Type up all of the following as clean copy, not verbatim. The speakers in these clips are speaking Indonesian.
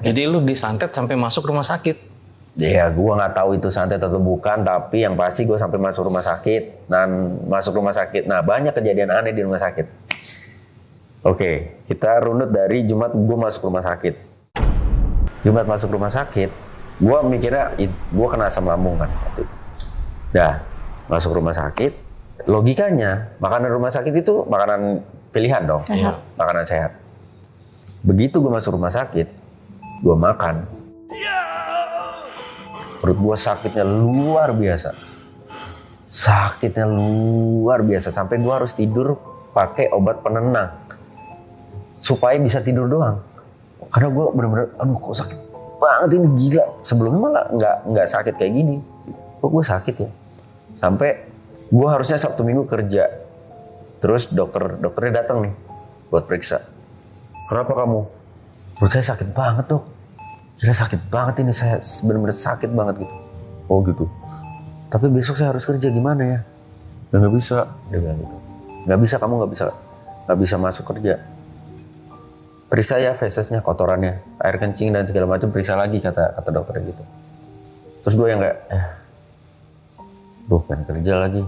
Jadi lu disantet sampai masuk rumah sakit? Ya, gue nggak tahu itu santet atau bukan, tapi yang pasti gue sampai masuk rumah sakit. Dan masuk rumah sakit, nah banyak kejadian aneh di rumah sakit. Oke, kita runut dari Jumat gue masuk rumah sakit. Jumat masuk rumah sakit, gue mikirnya gue kena asam lambung kan waktu itu. Dah, masuk rumah sakit, logikanya makanan rumah sakit itu makanan pilihan dong, Sehat. makanan sehat. Begitu gue masuk rumah sakit, gue makan. Perut gue sakitnya luar biasa. Sakitnya luar biasa sampai gue harus tidur pakai obat penenang supaya bisa tidur doang. Karena gue bener-bener, aduh kok sakit banget ini, gila. Sebelumnya malah nggak sakit kayak gini. Kok gue sakit ya? Sampai gue harusnya Sabtu Minggu kerja. Terus dokternya datang nih buat periksa. Kenapa kamu? Perut saya sakit banget dok. Gila sakit banget ini, saya bener-bener sakit banget gitu. Oh gitu. Tapi besok saya harus kerja, gimana ya? Ya nggak bisa, dia bilang gitu. Nggak bisa, kamu nggak bisa masuk kerja. Periksa ya fesesnya, kotorannya, air kencing dan segala macam, periksa lagi kata dokternya gitu. Terus gue yang kayak, pengen kerja lagi.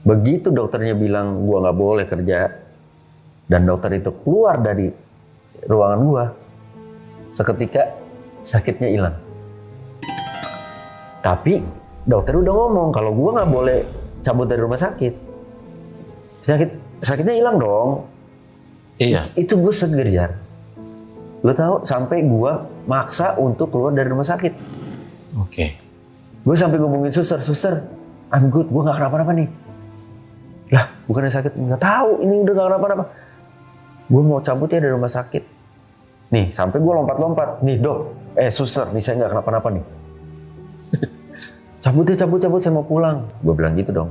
Begitu dokternya bilang gue nggak boleh kerja, dan dokter itu keluar dari ruangan gue, seketika sakitnya hilang. Tapi dokter udah ngomong kalau gue nggak boleh cabut dari rumah sakit. Sakitnya hilang dong. Iya. Itu gue seger Jar. Lo tahu sampai gue maksa untuk keluar dari rumah sakit. Oke. Gue sampai ngomongin suster, I'm good, gue nggak kenapa-napa nih. Lah, bukannya sakit? Nggak tahu, ini udah nggak kenapa-napa. Gue mau cabut ya dari rumah sakit. Nih, sampai gue lompat-lompat. Nih dok, suster, nih saya nggak kenapa-napa nih. Cabut, saya mau pulang. Gue bilang gitu dong.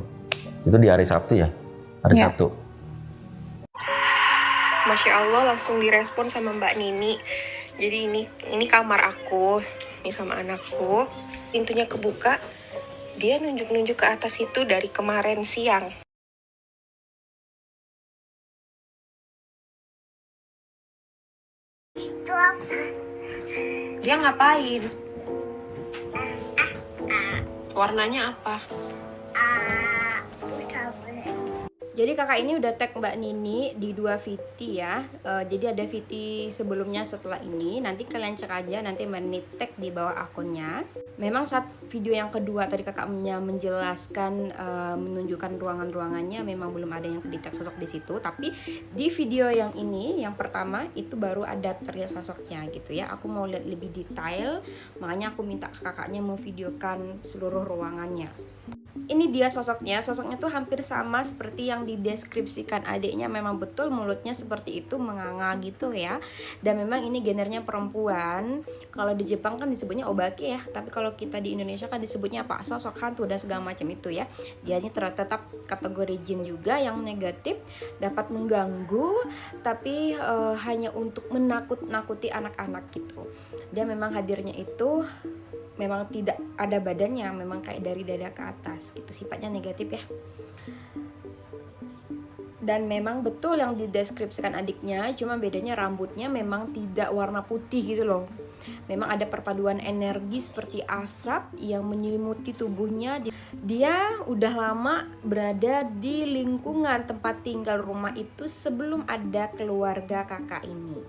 Itu di hari Sabtu ya, hari Sabtu. Masya Allah langsung direspon sama Mbak Nini. Jadi ini kamar aku, ini sama anakku. Pintunya kebuka, dia nunjuk-nunjuk ke atas itu dari kemarin siang. Dia ngapain? Warnanya apa? Jadi kakak ini udah tag Mbak Nini di 2 VT ya. Jadi ada VT sebelumnya setelah ini. Nanti kalian cek aja, nanti Mbak Nini tag di bawah akunnya. Memang saat video yang kedua tadi kakaknya menjelaskan menunjukkan ruangan-ruangannya, memang belum ada yang di tag sosok di situ. Tapi di video yang ini, yang pertama itu baru ada terlihat sosoknya gitu ya. Aku mau lihat lebih detail, makanya aku minta kakaknya memvideokan seluruh ruangannya. Ini dia sosoknya tuh hampir sama seperti yang dideskripsikan adiknya. Memang betul mulutnya seperti itu, menganga gitu ya. Dan memang ini gendernya perempuan. Kalau di Jepang kan disebutnya obake ya, tapi kalau kita di Indonesia kan disebutnya apa, sosok hantu dan segala macam itu ya. Dia ini tetap kategori jin juga yang negatif, dapat mengganggu, tapi hanya untuk menakut-nakuti anak-anak gitu. Dia memang hadirnya itu memang tidak ada badannya, memang kayak dari dada ke atas gitu, sifatnya negatif ya. Dan memang betul yang dideskripsikan adiknya, cuma bedanya rambutnya memang tidak warna putih gitu loh. Memang ada perpaduan energi seperti asap yang menyelimuti tubuhnya. Dia udah lama berada di lingkungan tempat tinggal rumah itu sebelum ada keluarga kakak ini.